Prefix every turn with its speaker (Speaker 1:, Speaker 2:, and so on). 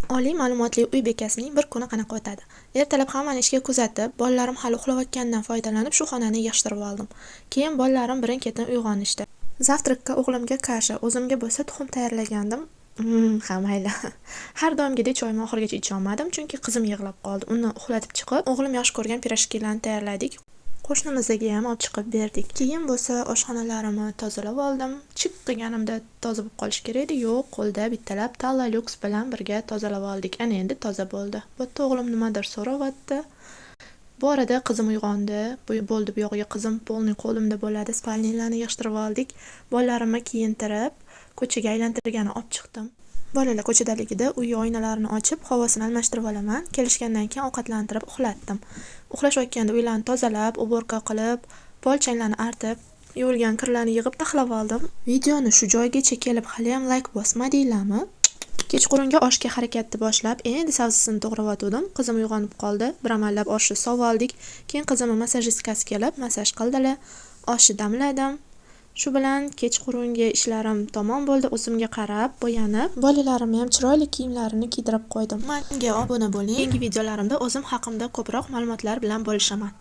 Speaker 1: Oliy ma'lumotli uy bekasining bir kuni qanaqa o'tadi? Ertalab hammani ishga kuzatib, bolalarim hali uxlayotganidan foydalanib shu xonani yig'ishtirib oldim. Keyin bolalarim birin-ketin uyg'onishdi. Zavtrakka o'g'limga kasha, o'zimga bo'lsa tuxum tayyorlagandim. Ha mayli. Har doimgidek choyni oxirigacha icha olmadim, chunki qizim yig'lab qoldi. Uni uxlatib chiqib, o'g'lim yaxshi ko'rgan pirojkilarni tayyorladik. Qo'shnimizga ham olib chiqib berdik. Keyin bo'lsa oshxonalarimni tozalab oldim. Chiq qilganimda toza bo'lib qolish kerak edi. Yo'q, qo'lda bittalab Talla bilan birga tozalab oldik. Ana endi toza bo'ldi. Bu yerda o'g'lim nimadir so'rayapti. Bu orada qizim uyg'ondi. Bo'ldi bu yog'iga qizim polniy qo'limda bo'ladi. Spalnilarni yig'ishtirib oldik. Bolalarimni kiyintirib, ko'chaga aylantirgani olib chiqdim. Bolalar ko'chadaligida uy oynalarini ochib, havosini almashtirib olaman. Kelishgandan keyin ovqatlantirib uxlatdim. Uxlashayotganda uylarni tozalab, uborka qilib, polchanglarni artib, yuvilgan kirlarni yig'ib taxlab oldim. Videoni shu joygacha kelib hali ham like bosmadinglarmi? Kechqurunga oshga harakatni boshlab, endi sabzisini to'g'rayotgandim. Qizim uyg'onib qoldi. Bir amallab oshni sovoldik. Keyin qizimning massajistkasi kelib, massaj qildilar. Oshni damladim. Shu bilan kechqurungi ishlarim tamom bo'ldi. O'zimga qarab, bo'yanib, bolalarimga ham chiroyli kiyimlarini kiydirib qo'ydim. Menga obuna bo'ling. Keyingi videolarimda o'zim haqimda ko'proq ma'lumotlar bilan bo'lishaman.